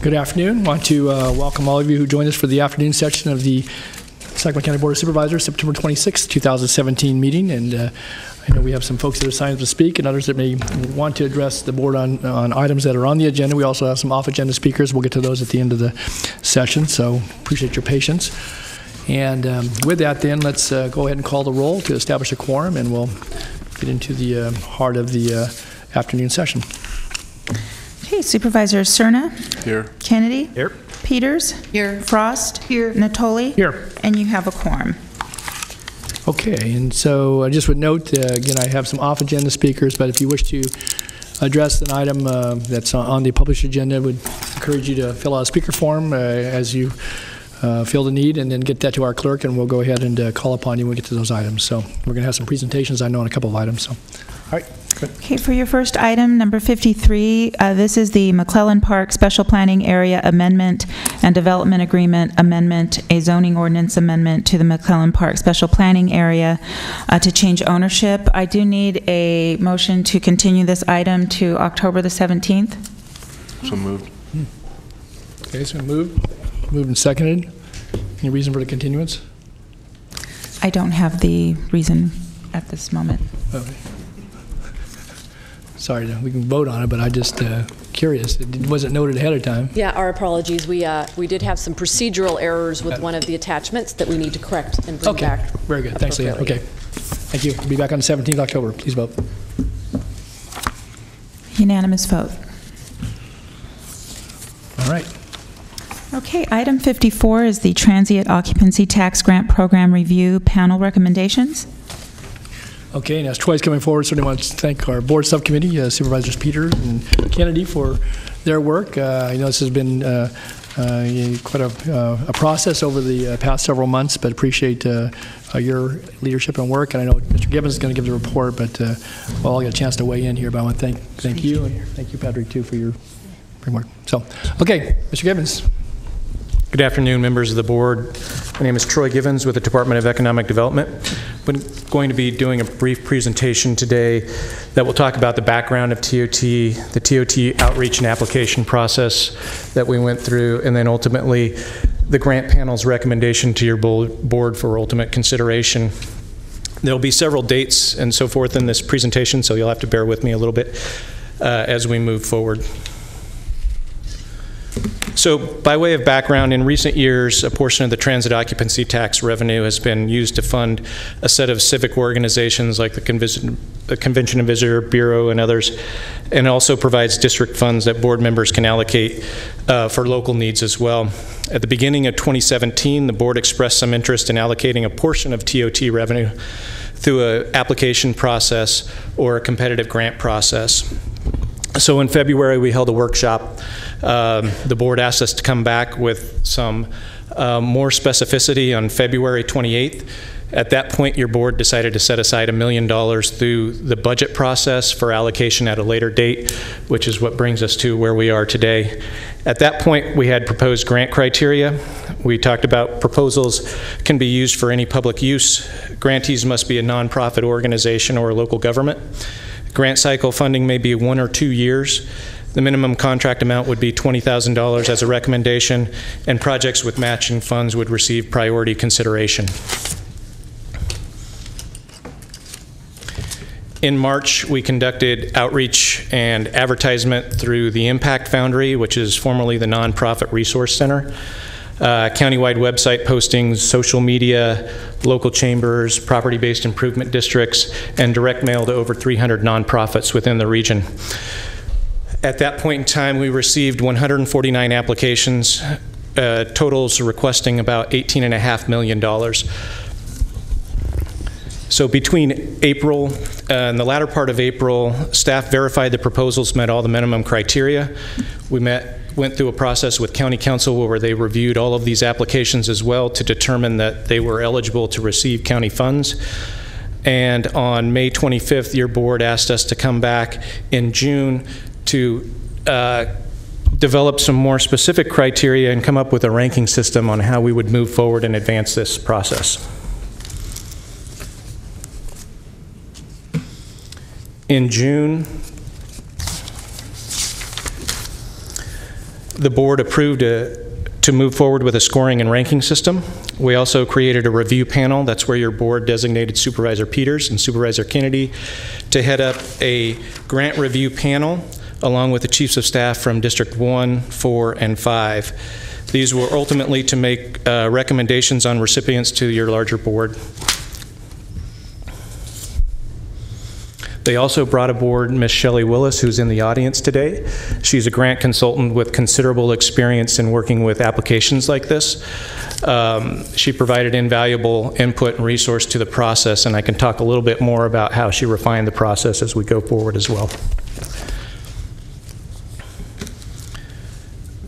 Good afternoon. I want to welcome all of you who joined us for the afternoon session of the Sacramento County Board of Supervisors September 26, 2017 meeting. And I know we have some folks that are signed up to speak and others that may want to address the board on items that are on the agenda. We also have some off-agenda speakers. We'll get to those at the end of the session, so appreciate your patience. And with that then, let's go ahead and call the roll to establish a quorum, and we'll get into the heart of the afternoon session. Okay, Supervisors Cerna. Here. Kennedy. Here. Peters. Here. Frost. Here. Natoli. Here. And you have a quorum. Okay, and so I just would note, again, I have some off-agenda speakers, but if you wish to address an item that's on the published agenda, I would encourage you to fill out a speaker form as you feel the need, and then get that to our clerk, and we'll go ahead and call upon you when we get to those items. So we're going to have some presentations, I know, on a couple of items. So, all right. Good. Okay, for your first item, number 53, this is the McClellan Park Special Planning Area Amendment and Development Agreement Amendment, a zoning ordinance amendment to the McClellan Park Special Planning Area to change ownership. I do need a motion to continue this item to October the 17th. So moved. Okay, so moved and seconded. Any reason for the continuance? I don't have the reason at this moment. Okay. Sorry, we can vote on it, but I just curious. It wasn't noted ahead of time. Yeah, our apologies. We did have some procedural errors with one of the attachments that we need to correct and bring back. Very good. Thanks, Leanne. Okay. Thank you. We'll be back on the 17th of October. Please vote. Unanimous vote. All right. Okay, item 54 is the Transient Occupancy Tax Grant Program Review Panel Recommendations. Okay, and as Troy's coming forward, certainly want to thank our board subcommittee, Supervisors Peters and Kennedy, for their work. I know this has been quite a process over the past several months, but appreciate your leadership and work. And I know Mr. Gibbons is going to give the report, but we'll all get a chance to weigh in here. But I want to thank you, and thank you, Patrick, too, for your work. So, okay, Mr. Gibbons. Good afternoon, members of the board. My name is Troy Givens with the Department of Economic Development. I'm going to be doing a brief presentation today that will talk about the background of TOT, the TOT outreach and application process that we went through, and then ultimately the grant panel's recommendation to your board for ultimate consideration. There'll be several dates and so forth in this presentation, so you'll have to bear with me a little bit as we move forward. So by way of background, in recent years, a portion of the transit occupancy tax revenue has been used to fund a set of civic organizations like the Convention and Visitor Bureau and others, and also provides district funds that board members can allocate for local needs as well. At the beginning of 2017, the board expressed some interest in allocating a portion of TOT revenue through an application process or a competitive grant process. So in February, we held a workshop. The board asked us to come back with some more specificity on February 28th. At that point, your board decided to set aside $1 million through the budget process for allocation at a later date, which is what brings us to where we are today. At that point, we had proposed grant criteria. We talked about proposals can be used for any public use. Grantees must be a nonprofit organization or a local government. Grant cycle funding may be 1 or 2 years. The minimum contract amount would be $20,000 as a recommendation, and projects with matching funds would receive priority consideration. In March, we conducted outreach and advertisement through the Impact Foundry, which is formerly the Nonprofit Resource Center. Countywide website postings, social media, local chambers, property-based improvement districts, and direct mail to over 300 nonprofits within the region. At that point in time, we received 149 applications, totals requesting about $18.5 million. So between April and the latter part of April, staff verified the proposals met all the minimum criteria. We went through a process with County Council where they reviewed all of these applications as well to determine that they were eligible to receive county funds. And on May 25th, your board asked us to come back in June to develop some more specific criteria and come up with a ranking system on how we would move forward and advance this process. In June, The board approved to move forward with a scoring and ranking system. We also created a review panel. That's where your board designated Supervisor Peters and Supervisor Kennedy to head up a grant review panel along with the chiefs of staff from District 1, 4, and 5. These were ultimately to make recommendations on recipients to your larger board. They also brought aboard Ms. Shelley Willis, who's in the audience today. She's a grant consultant with considerable experience in working with applications like this. She provided invaluable input and resource to the process, and I can talk a little bit more about how she refined the process as we go forward as well.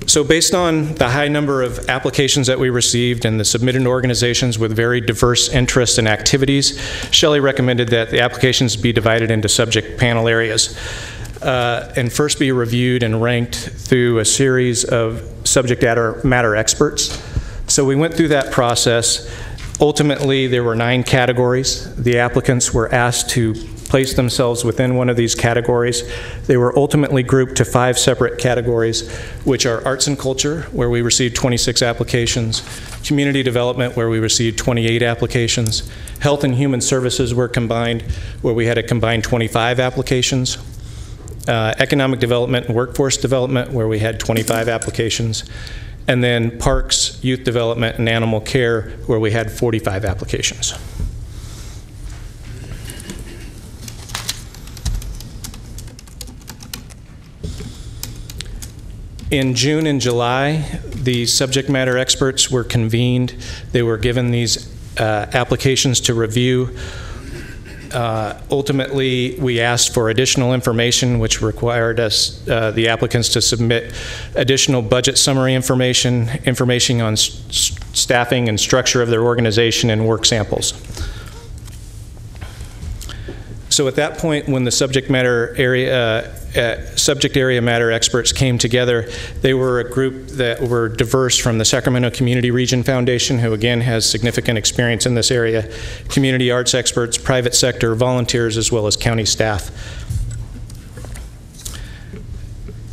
So based on the high number of applications that we received and the submitted organizations with very diverse interests and activities, Shelley recommended that the applications be divided into subject panel areas and first be reviewed and ranked through a series of subject matter experts. So we went through that process. Ultimately, there were 9 categories. The applicants were asked to place themselves within one of these categories. They were ultimately grouped to 5 separate categories, which are arts and culture, where we received 26 applications, community development, where we received 28 applications, health and human services were combined, where we had a combined 25 applications, economic development and workforce development, where we had 25 applications, and then parks, youth development, and animal care, where we had 45 applications. In June and July, the subject matter experts were convened. They were given these applications to review. Ultimately, we asked for additional information, which required us, the applicants, to submit additional budget summary information on staffing and structure of their organization, and work samples. So at that point, when the subject area matter experts came together, they were a group that were diverse from the Sacramento Community Region Foundation, who again has significant experience in this area, community arts experts, private sector, volunteers, as well as county staff.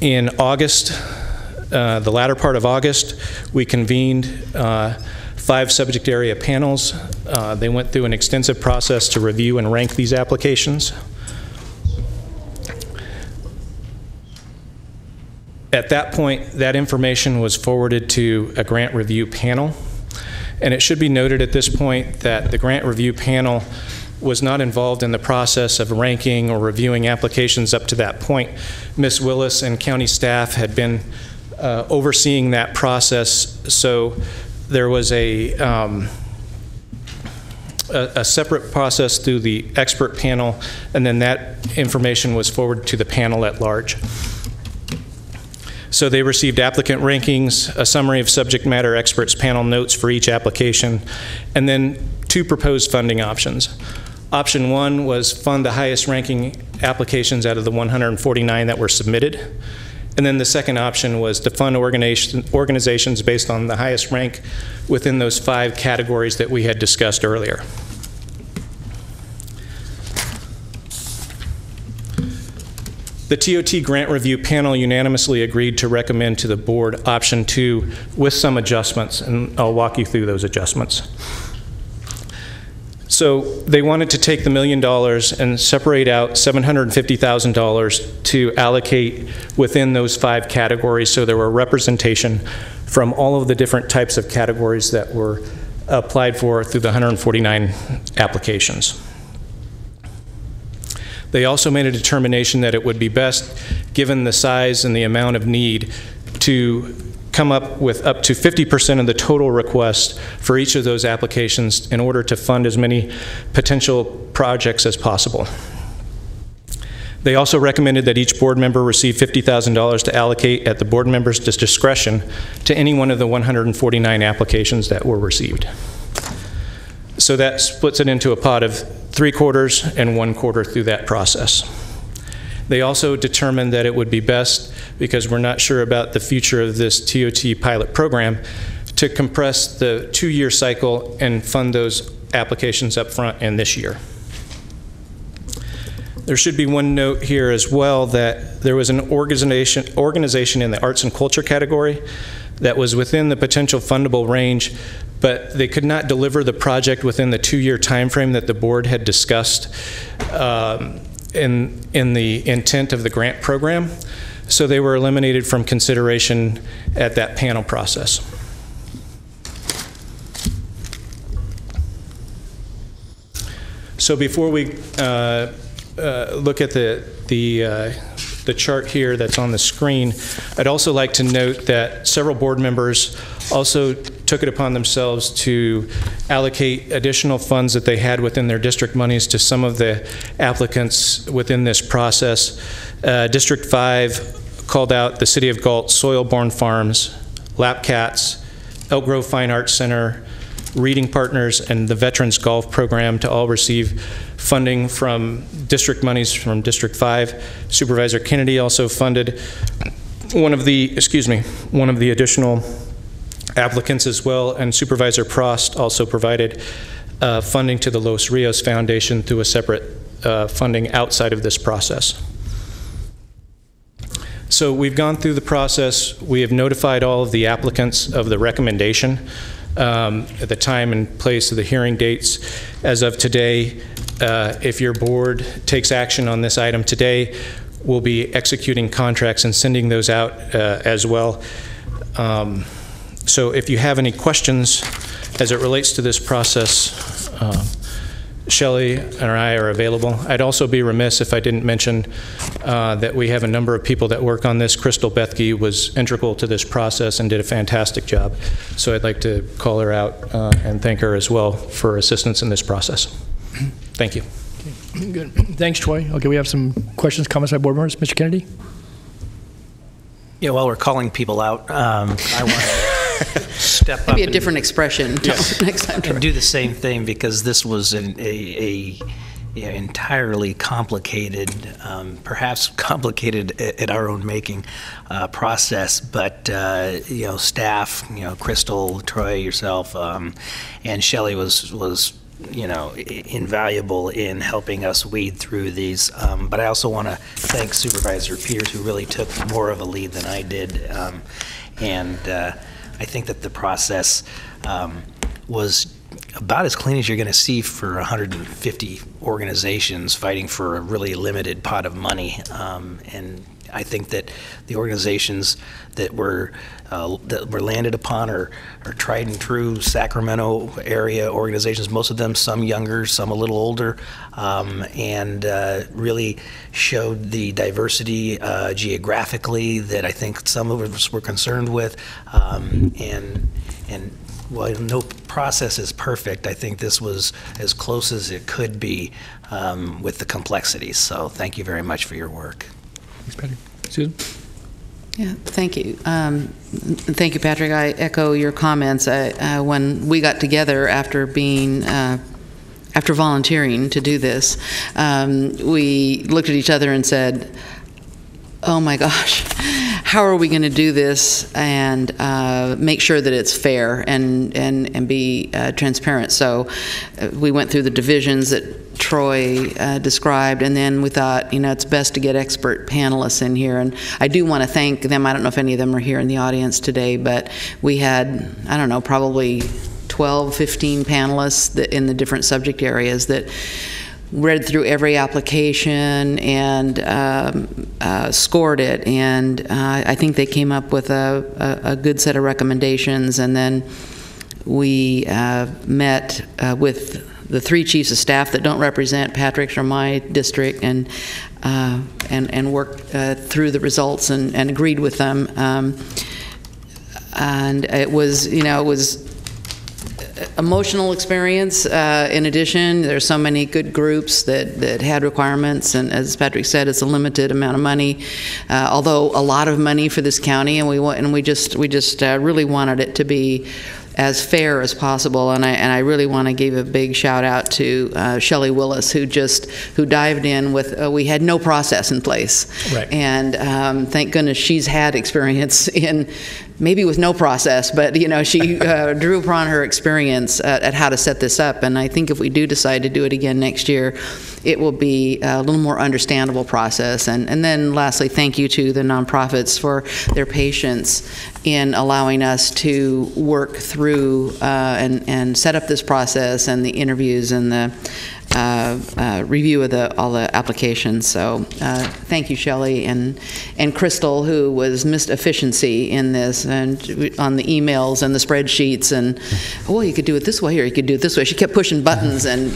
In August, the latter part of August, we convened 5 subject area panels. They went through an extensive process to review and rank these applications. At that point, that information was forwarded to a grant review panel. And it should be noted at this point that the grant review panel was not involved in the process of ranking or reviewing applications up to that point. Ms. Willis and county staff had been overseeing that process, so there was a separate process through the expert panel, and then that information was forwarded to the panel at large. So they received applicant rankings, a summary of subject matter experts panel notes for each application, and then 2 proposed funding options. Option 1 was fund the highest ranking applications out of the 149 that were submitted. And then the second option was to fund organizations based on the highest rank within those 5 categories that we had discussed earlier. The TOT grant review panel unanimously agreed to recommend to the board option 2 with some adjustments, and I'll walk you through those adjustments. So they wanted to take the $1 million and separate out $750,000 to allocate within those 5 categories, so there were representation from all of the different types of categories that were applied for through the 149 applications. They also made a determination that it would be best, given the size and the amount of need, to come up with up to 50% of the total request for each of those applications in order to fund as many potential projects as possible. They also recommended that each board member receive $50,000 to allocate at the board member's discretion to any one of the 149 applications that were received. So that splits it into a pot of 3/4 and 1/4 through that process. They also determined that it would be best, because we're not sure about the future of this TOT pilot program, to compress the 2-year cycle and fund those applications up front and this year. There should be one note here as well that there was an organization in the arts and culture category that was within the potential fundable range, but they could not deliver the project within the 2-year time frame that the board had discussed in the intent of the grant program. So they were eliminated from consideration at that panel process. So before we look at the chart here that's on the screen, I'd also like to note that several board members also took it upon themselves to allocate additional funds that they had within their district monies to some of the applicants within this process. District 5 called out the City of Galt, Soil-Borne Farms, Lap Cats, Elk Grove Fine Arts Center, Reading Partners, and the Veterans Golf Program to all receive funding from district monies from District 5. Supervisor Kennedy also funded one of the additional applicants as well, and Supervisor Prost also provided funding to the Los Rios Foundation through a separate funding outside of this process. So we've gone through the process. We have notified all of the applicants of the recommendation at the time and place of the hearing dates. As of today, if your board takes action on this item today, we'll be executing contracts and sending those out as well. So if you have any questions as it relates to this process, Shelley and I are available. I'd also be remiss if I didn't mention that we have a number of people that work on this. Crystal Bethke was integral to this process and did a fantastic job. So I'd like to call her out and thank her as well for assistance in this process. Thank you. Okay, good. Thanks, Troy. Okay, we have some questions, comments by board members. Mr. Kennedy? Yeah, while we're calling people out, I want to step up. Maybe a different expression next time. And do the same thing, because this was an entirely complicated, perhaps complicated at our own making process. But staff, Crystal, Troy, yourself, and Shelley was invaluable in helping us weed through these. But I also want to thank Supervisor Peters, who really took more of a lead than I did. And I think that the process was about as clean as you're going to see for 150 organizations fighting for a really limited pot of money. And I think that the organizations that were landed upon are tried and true Sacramento area organizations, most of them some younger, some a little older, and really showed the diversity geographically that I think some of us were concerned with. And while no process is perfect, I think this was as close as it could be with the complexities. So thank you very much for your work. Thanks, Patrick. Susan? Yeah, thank you. Thank you, Patrick. I echo your comments. When we got together after volunteering to do this, we looked at each other and said, oh my gosh, how are we going to do this and make sure that it's fair and be transparent? So we went through the divisions that Troy described, and then we thought, it's best to get expert panelists in here. And I do want to thank them. I don't know if any of them are here in the audience today, but we had, I don't know, probably 12, 15 panelists that in the different subject areas that read through every application and scored it, and I think they came up with a good set of recommendations. And then we met with the 3 chiefs of staff that don't represent Patrick's or my district, and worked through the results and agreed with them. And it was, it was emotional experience. In addition, there's so many good groups that had requirements, and as Patrick said, it's a limited amount of money, although a lot of money for this county, and we just really wanted it to be as fair as possible. And I really want to give a big shout out to Shelley Willis, who dived in with, we had no process in place. Right. And thank goodness she's had experience in, maybe with no process, but she drew upon her experience at how to set this up. And I think if we do decide to do it again next year, it will be a little more understandable process. And then lastly, thank you to the nonprofits for their patience in allowing us to work through and set up this process and the interviews and the review of all the applications. So thank you, Shelley, and Crystal, who was missed efficiency in this, and on the emails and the spreadsheets, and well, you could do it this way or you could do it this way. She kept pushing buttons, and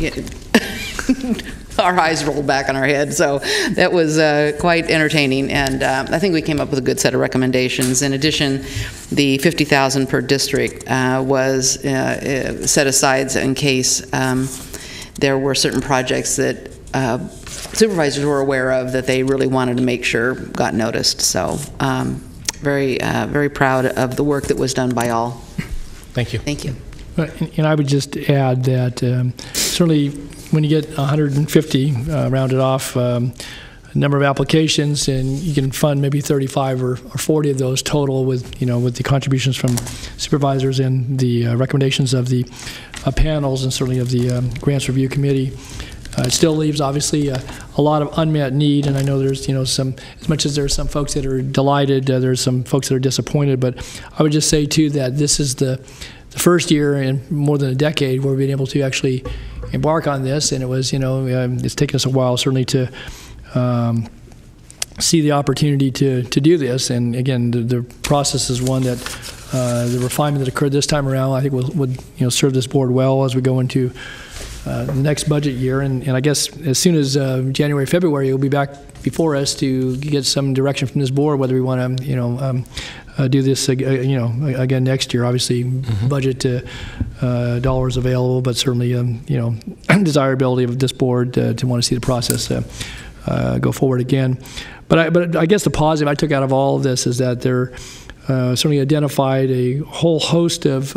our eyes rolled back on our head. So that was quite entertaining, and I think we came up with a good set of recommendations. In addition, the $50,000 per district was set aside in case there were certain projects that supervisors were aware of that they really wanted to make sure got noticed. So very proud of the work that was done by all. Thank you. Thank you. And I would just add that certainly when you get 150 rounded off number of applications, and you can fund maybe 35 or 40 of those total with the contributions from supervisors and the recommendations of the panels and certainly of the grants review committee. It still leaves obviously a lot of unmet need, and I know there's some, as much as there's some folks that are delighted, there's some folks that are disappointed. But I would just say too that this is the first year in more than a decade where we've been able to actually embark on this, and it was it's taken us a while certainly to see the opportunity to do this. And again, the process is one that the refinement that occurred this time around, I think would serve this board well as we go into the next budget year. And I guess as soon as January, February, it'll be back before us to get some direction from this board whether we want to do this again next year. Obviously, budget dollars available, but certainly desirability of this board to want to see the process go forward again. But I guess the positive I took out of all of this is that there certainly identified a whole host of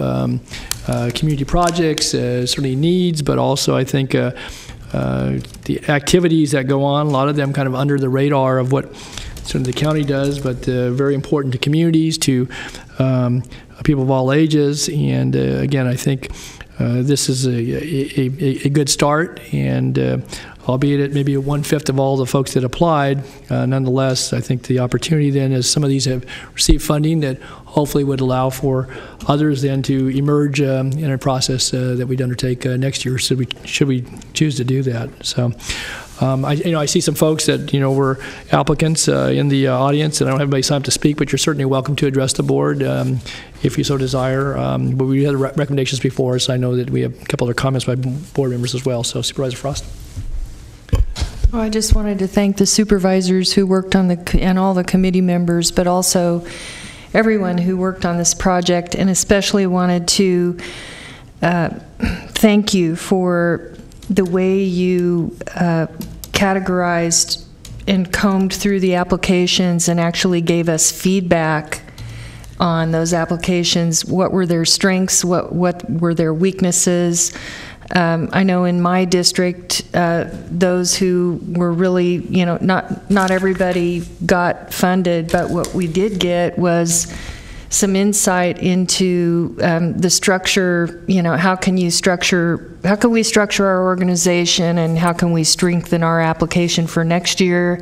community projects, certainly needs, but also I think the activities that go on, a lot of them kind of under the radar of what certainly the county does, but very important to communities, to people of all ages. And again, I think this is a good start, and albeit at maybe 1/5 of all the folks that applied, nonetheless, I think the opportunity then is some of these have received funding that hopefully would allow for others then to emerge in a process that we'd undertake next year, should we choose to do that. So I see some folks that were applicants in the audience, and I don't have anybody signed up to speak, but you're certainly welcome to address the board if you so desire. But we had recommendations before us. I know that we have a couple other comments by board members as well. So Supervisor Frost. Well, I just wanted to thank the supervisors who worked on and all the committee members, but also everyone who worked on this project, and especially wanted to thank you for the way you categorized and combed through the applications and actually gave us feedback on those applications. What were their strengths? What were their weaknesses? I know in my district, those who were really, not everybody got funded, but what we did get was some insight into the structure. How can we structure our organization, and how can we strengthen our application for next year?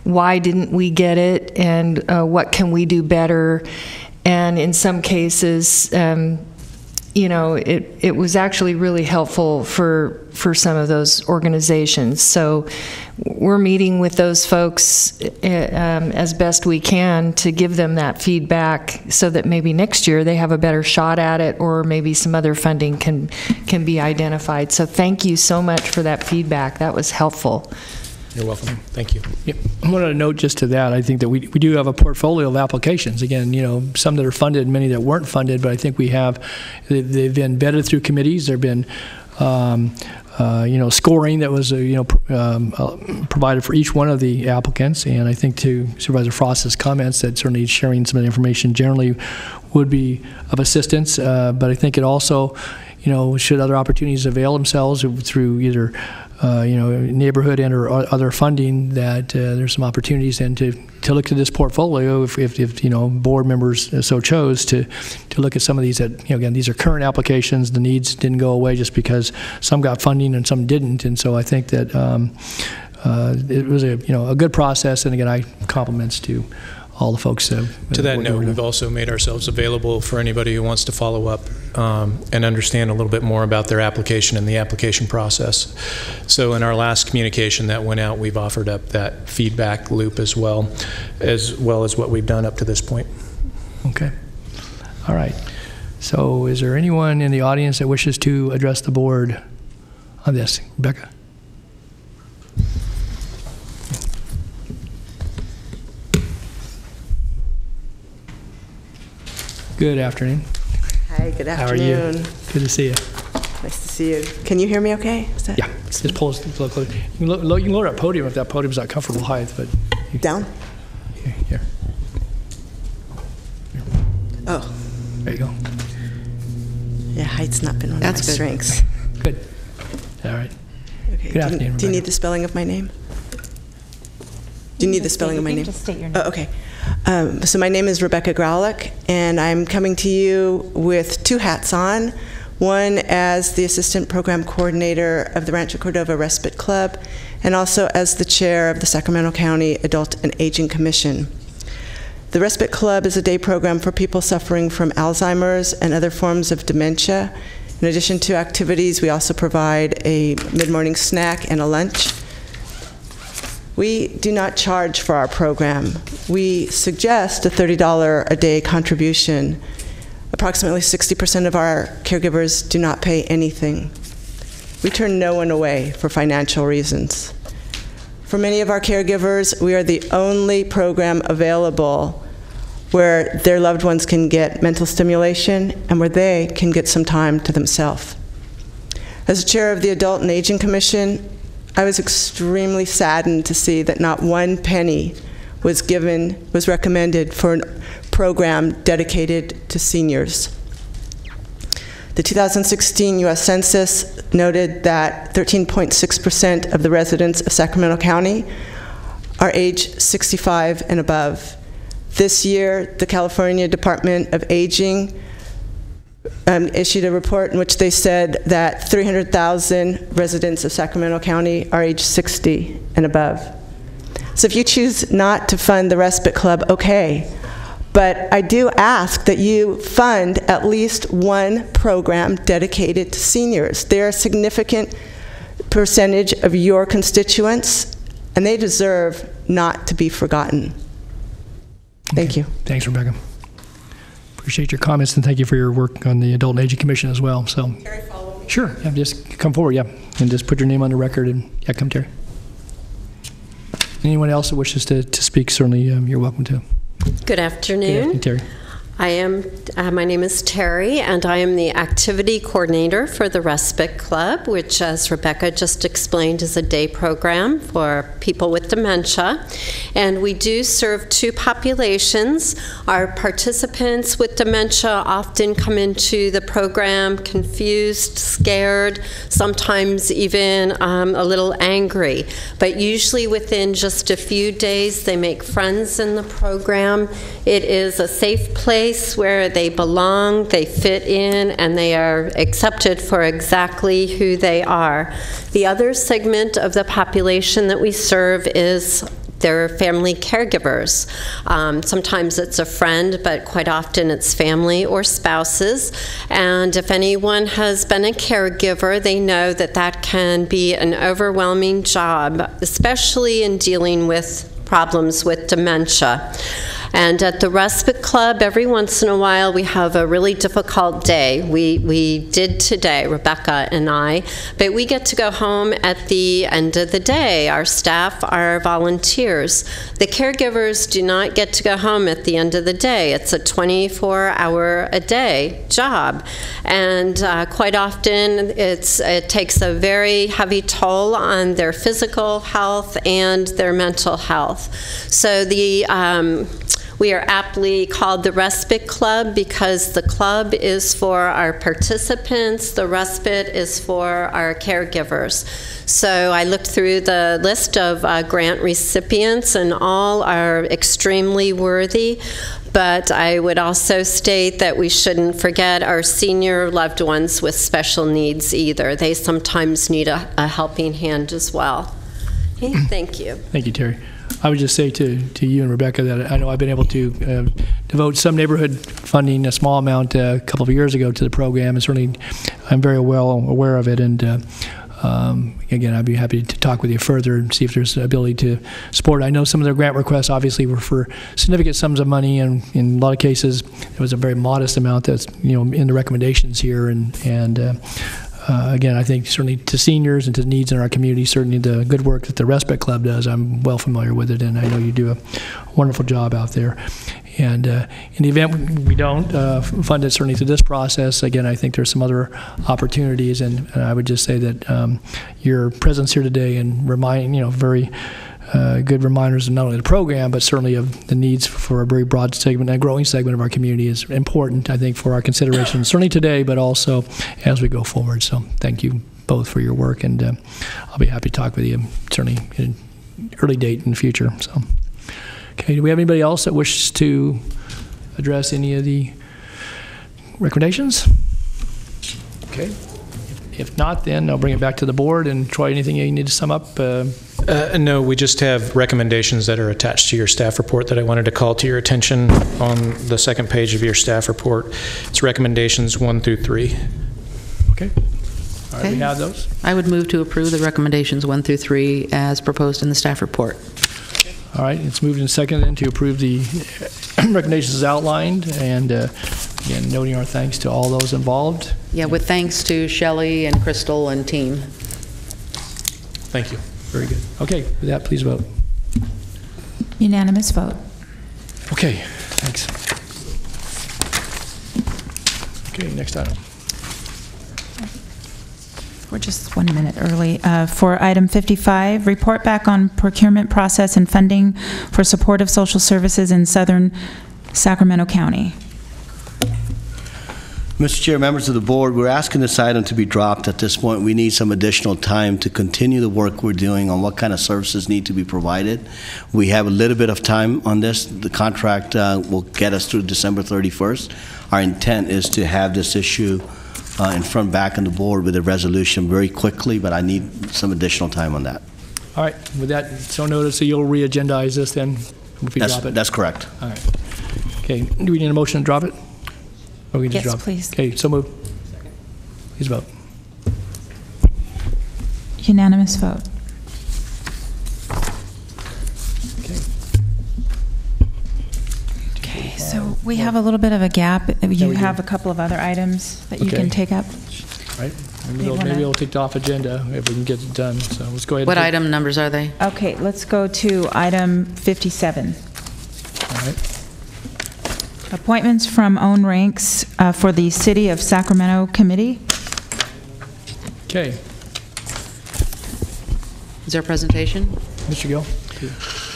Why didn't we get it, and what can we do better? And in some cases, it was actually really helpful for some of those organizations. So we're meeting with those folks as best we can to give them that feedback so that maybe next year they have a better shot at it, or maybe some other funding can be identified. So thank you so much for that feedback. That was helpful. You're welcome. Thank you. Yep. I wanted to note just to that, I think that we do have a portfolio of applications. Again, some that are funded, many that weren't funded, but I think they've been vetted through committees. There have been scoring that was provided for each one of the applicants. And I think to Supervisor Frost's comments that certainly sharing some of the information generally would be of assistance. But I think it also, should other opportunities avail themselves through either neighborhood and or other funding, that there's some opportunities then to look at this portfolio if board members so chose to look at some of these that, again, these are current applications. The needs didn't go away just because some got funding and some didn't. And so I think that it was a good process. And again, I compliments to all the folks. To that note, we've also made ourselves available for anybody who wants to follow up and understand a little bit more about their application and the application process. So in our last communication that went out, we've offered up that feedback loop as well as what we've done up to this point. Okay. All right. So is there anyone in the audience that wishes to address the board on this? Rebecca? Good afternoon. Hi, good afternoon. How are you? Good to see you. Nice to see you. Can you hear me okay? Yeah. Just pull us close. You can lower that podium if that podium's not comfortable height. But down? Here. Oh. There you go. Yeah, height's not been one That's of my good. strengths. Good. All right. Okay. Good afternoon, Do you Rebecca. need the spelling of my name? Do you need the spelling of my name? Just state your name. Oh, okay. So my name is Rebecca Graulich, and I'm coming to you with two hats on. One as the Assistant Program Coordinator of the Rancho Cordova Respite Club, and also as the Chair of the Sacramento County Adult and Aging Commission. The Respite Club is a day program for people suffering from Alzheimer's and other forms of dementia. In addition to activities, we also provide a mid-morning snack and a lunch. We do not charge for our program. We suggest a $30 a day contribution. Approximately 60% of our caregivers do not pay anything. We turn no one away for financial reasons. For many of our caregivers, we are the only program available where their loved ones can get mental stimulation and where they can get some time to themselves. As chair of the Adult and Aging Commission, I was extremely saddened to see that not one penny was recommended for a program dedicated to seniors. The 2016 U.S. Census noted that 13.6% of the residents of Sacramento County are age 65 and above. This year, the California Department of Aging issued a report in which they said that 300,000 residents of Sacramento County are age 60 and above. So if you choose not to fund the Respite Club, okay. But I do ask that you fund at least one program dedicated to seniors. They're a significant percentage of your constituents, and they deserve not to be forgotten. Thank you. Thanks, Rebecca. Appreciate your comments, and thank you for your work on the Adult and Aging Commission as well. So, Terry, follow me. Sure. Yeah, just come forward, yeah, and just put your name on the record, and yeah, come, Terry. Anyone else that wishes to speak, certainly you're welcome to. Good afternoon. Good afternoon, Terry. My name is Terry, and I am the activity coordinator for the Respite Club, which, as Rebecca just explained, is a day program for people with dementia. And we do serve two populations. Our participants with dementia often come into the program confused, scared, sometimes even a little angry. But usually within just a few days, they make friends in the program. It is a safe place where they belong, they fit in, and they are accepted for exactly who they are. The other segment of the population that we serve is their family caregivers. Sometimes it's a friend, but quite often it's family or spouses. And if anyone has been a caregiver, they know that that can be an overwhelming job, especially in dealing with problems with dementia. And at the Respite Club, every once in a while, we have a really difficult day. We did today, Rebecca and I, but we get to go home at the end of the day. Our staff are volunteers. The caregivers do not get to go home at the end of the day. It's a 24-hour-a-day job, and quite often it takes a very heavy toll on their physical health and their mental health. So we are aptly called the Respite Club because the club is for our participants, the respite is for our caregivers. So I looked through the list of grant recipients, and all are extremely worthy. But I would also state that we shouldn't forget our senior loved ones with special needs either. They sometimes need a helping hand as well. Okay, thank you. Thank you, Terry. I would just say to you and Rebecca that I know I've been able to devote some neighborhood funding, a small amount, a couple of years ago to the program, and certainly I'm very well aware of it. And again, I'd be happy to talk with you further and see if there's the ability to support. I know some of their grant requests obviously were for significant sums of money, and in a lot of cases it was a very modest amount that's in the recommendations here. Again, I think certainly to seniors and to needs in our community, certainly the good work that the Respite Club does, I'm well familiar with it, and I know you do a wonderful job out there. And in the event we don't fund it certainly through this process, again, I think there's some other opportunities, and I would just say that your presence here today and very good reminders of not only the program, but certainly of the needs for a very broad segment, a growing segment of our community is important, I think, for our consideration, certainly today, but also as we go forward. So thank you both for your work, and I'll be happy to talk with you certainly at an early date in the future. So, okay, do we have anybody else that wishes to address any of the recommendations? Okay. If not, then I'll bring it back to the board. And Troy, anything you need to sum up? No, we just have recommendations that are attached to your staff report that I wanted to call to your attention on the second page of your staff report. It's recommendations 1 through 3. Okay. All right, we have those. I would move to approve the recommendations 1 through 3 as proposed in the staff report. All right, it's moved and seconded then to approve the recommendations as outlined, and again, noting our thanks to all those involved. Yeah, with thanks to Shelley and Crystal and team. Thank you. Very good. Okay, with that, please vote. Unanimous vote. Okay, thanks. Okay, next item. We're just 1 minute early. For item 55, report back on procurement process and funding for supportive social services in southern Sacramento County. Mr. Chair, members of the board, we're asking this item to be dropped at this point. We need some additional time to continue the work we're doing on what kind of services need to be provided. We have a little bit of time on this. The contract will get us through December 31st. Our intent is to have this issue in front back on the board with a resolution very quickly, but I need some additional time on that. All right, with that, so noted, so you'll re-agendize this then if we drop it? That's correct. All right. Okay, do we need a motion to drop it? Or we can just Yes, drop it? please. Okay, so moved. Please vote. Unanimous vote. Okay, so we have a little bit of a gap. You we have do. a couple of other items that you Okay. can take up. All right, Do you wanna- maybe we'll take it off agenda if we can get it done. So let's go ahead. What and item numbers are they? Okay, let's go to item 57. All right. Appointments from own ranks for the City of Sacramento Committee. Okay, Is there a presentation? Mr. Gill.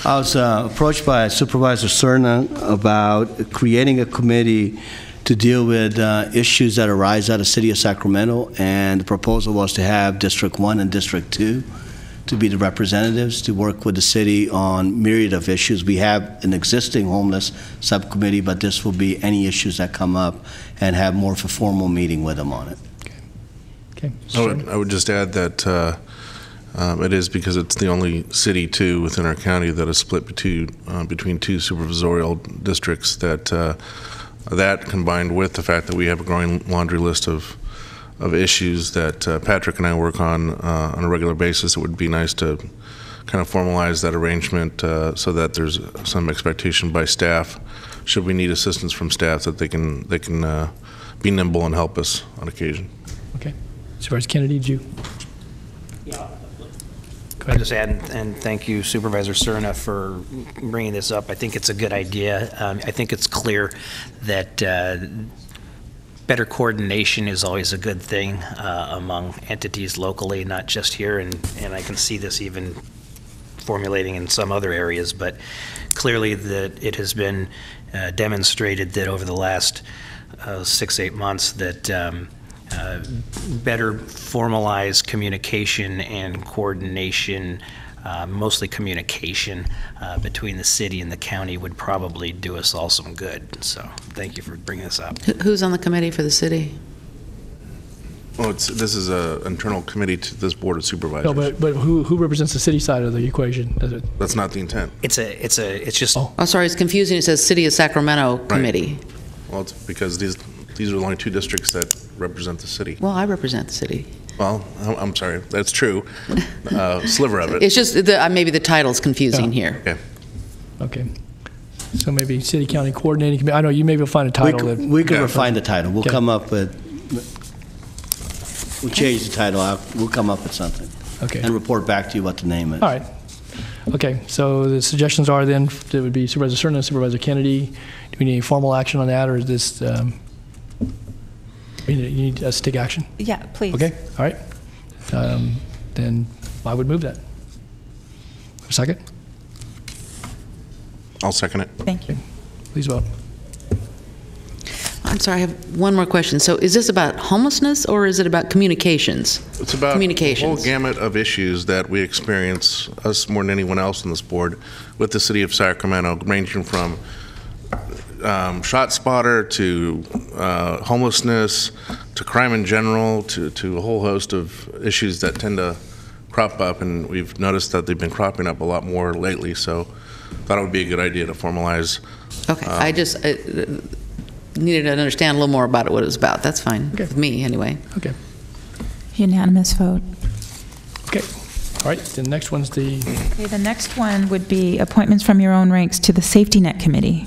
I was approached by Supervisor Cerna about creating a committee to deal with issues that arise out of the City of Sacramento, and the proposal was to have District 1 and District 2 to be the representatives to work with the city on myriad of issues. We have an existing homeless subcommittee, but this will be any issues that come up and have more of a formal meeting with them on it. Okay. I would just add that it is because it's the only city, too, within our county that is split between two supervisorial districts, that combined with the fact that we have a growing laundry list of issues that Patrick and I work on a regular basis, it would be nice to kind of formalize that arrangement so that there's some expectation by staff, should we need assistance from staff, that they can be nimble and help us on occasion. Okay. Supervisor Kennedy, did you? I'll just add and thank you, Supervisor Cerna, for bringing this up. I think it's a good idea. I think it's clear that better coordination is always a good thing among entities locally, not just here, and I can see this even formulating in some other areas, but clearly that it has been demonstrated that over the last 6-8 months that better formalized communication and coordination, mostly communication between the city and the county, would probably do us all some good. So thank you for bringing this up. Who's on the committee for the city? Well, this is an internal committee to this Board of Supervisors. No, but who represents the city side of the equation? Is it? That's not the intent. It's just. Oh, sorry, it's confusing. It says City of Sacramento Committee. Well, it's because these are the only 2 districts that represent the city. Well, I represent the city. Well, I'm sorry, that's true. Sliver of it. It's just maybe the title's confusing here. Okay. Okay. So maybe city county coordinating committee. I know you maybe will find a title. We could refine the title. We'll Okay. come up with, we'll change the title. We'll come up with something. Okay. And report back to you what the name is. All right. Okay, so the suggestions are then, it would be Supervisor Cerna, Supervisor Kennedy. Do we need any formal action on that, or is this, you need us to take action? Yeah, please. Okay, all right. Then I would move that. A second? I'll second it. Thank you. Please vote. I'm sorry, I have one more question. So is this about homelessness or is it about communications? It's about the Communications. whole gamut of issues that we experience, us more than anyone else on this board, with the city of Sacramento, ranging from shot spotter to homelessness to crime in general to a whole host of issues that tend to crop up, and we've noticed that they've been cropping up a lot more lately, so thought it would be a good idea to formalize. Okay, I just needed to understand a little more about it, what it was about. That's fine, Okay. with me anyway. Okay, Unanimous vote. okay. All right, the next one's the, Okay, the next one would be appointments from your own ranks to the Safety Net Committee.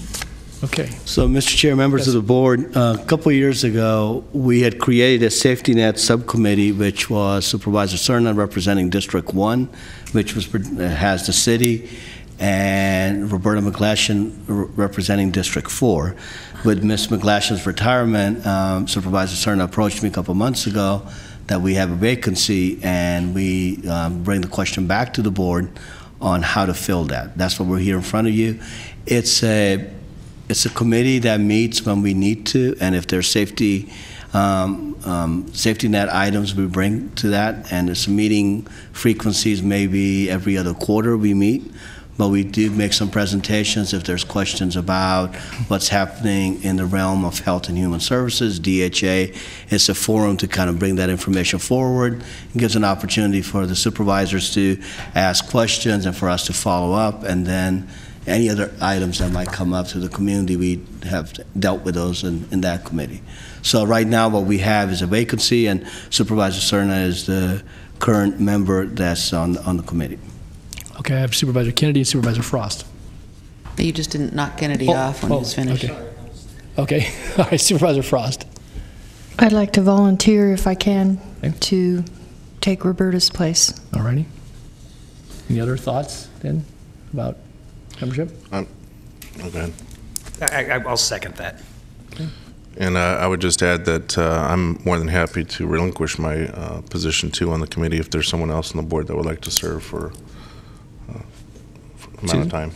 okay. So, Mr. Chair, members of the board, a couple of years ago, we had created a safety net subcommittee, which was Supervisor Cerna representing District 1, which has the city, and Roberta McGlashan representing District 4. With Ms. McGlashan's retirement, Supervisor Cerna approached me a couple months ago that we have a vacancy, and we bring the question back to the board on how to fill that. That's what we're here in front of you. It's a committee that meets when we need to, and if there's safety net items, we bring to that, and there's some meeting frequencies, maybe every other quarter we meet. But we do make some presentations if there's questions about what's happening in the realm of health and human services. DHA is a forum to kind of bring that information forward. It gives an opportunity for the supervisors to ask questions and for us to follow up, and then any other items that might come up to the community, we have dealt with those in that committee. So right now what we have is a vacancy, and Supervisor Cerna is the current member that's on the committee. Okay, I have Supervisor Kennedy and Supervisor Frost. You just didn't knock Kennedy off when he was finished. Okay, all right, Supervisor Frost. I'd like to volunteer, if I can, Okay. to take Roberta's place. All righty. Any other thoughts then about membership? Okay. I'll second that. And I would just add that I'm more than happy to relinquish my position too on the committee if there's someone else on the board that would like to serve for amount of time.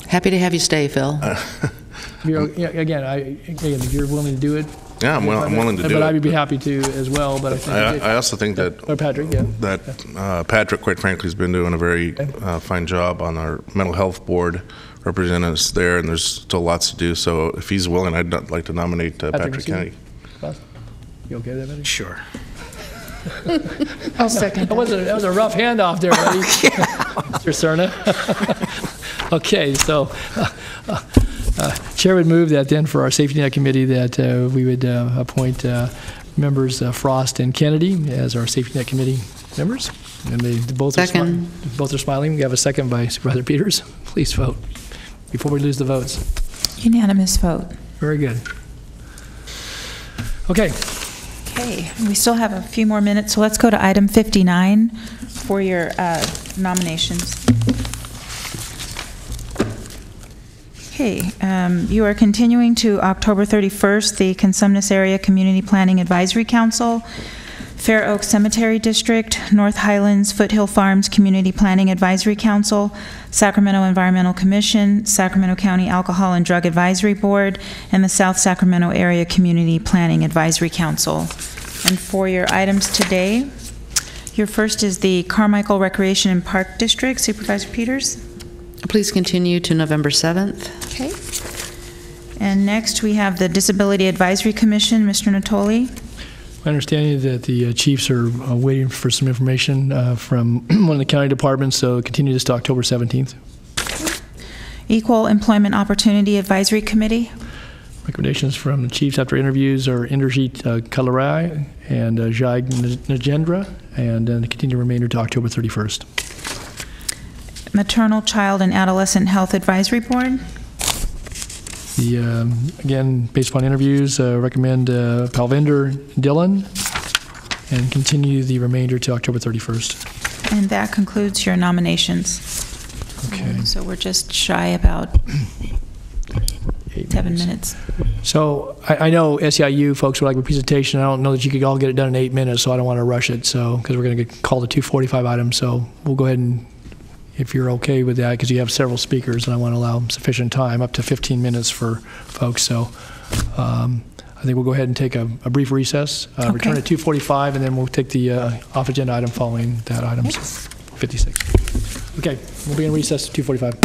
Happy to have you stay, Phil. If you're willing to do it. Yeah, I'm willing to do But I it. would be happy to as well, but I think. I also think that Or Patrick, yeah. that Patrick, quite frankly, has been doing a very fine job on our mental health board, representing us there, and there's still lots to do. So if he's willing, I'd like to nominate Patrick Kennedy. You okay with that, Patrick? Sure. I'll second That was a rough handoff there, buddy. Mr. Cerna. Okay, so Chair would move that then for our Safety Net Committee that we would appoint members Frost and Kennedy as our Safety Net Committee members. And they both are smiling. We have a second by Supervisor Peters. Please vote before we lose the votes. Unanimous vote. Very good. Okay. Okay, we still have a few more minutes, so let's go to item 59 for your nominations. Okay, you are continuing to October 31st, the Consumnes Area Community Planning Advisory Council, Fair Oaks Cemetery District, North Highlands Foothill Farms Community Planning Advisory Council, Sacramento Environmental Commission, Sacramento County Alcohol and Drug Advisory Board, and the South Sacramento Area Community Planning Advisory Council. And for your items today, your first is the Carmichael Recreation and Park District. Supervisor Peters? Please continue to November 7th. Okay. And next we have the Disability Advisory Commission. Mr. Natoli? My understanding is that the chiefs are waiting for some information from one of the county departments, so continue this to October 17th. Equal Employment Opportunity Advisory Committee. Recommendations from the chiefs after interviews are Inderjeet Kalarai and Jai Najendra, and then continue remainder to October 31st. Maternal, Child, and Adolescent Health Advisory Board. The, again, based upon interviews, recommend Palvinder Dillon and continue the remainder to October 31st. And that concludes your nominations. Okay. So we're just shy about 7 minutes. So I know SEIU folks would like a presentation. I don't know that you could all get it done in 8 minutes, so I don't want to rush it. So because we're going to call the 245 items, so we'll go ahead and, if you're okay with that, because you have several speakers, and I want to allow sufficient time, up to 15 minutes for folks. So I think we'll go ahead and take a brief recess, return at 2:45, and then we'll take the off-agenda item following that item, 56. Okay, we'll be in recess at 2:45.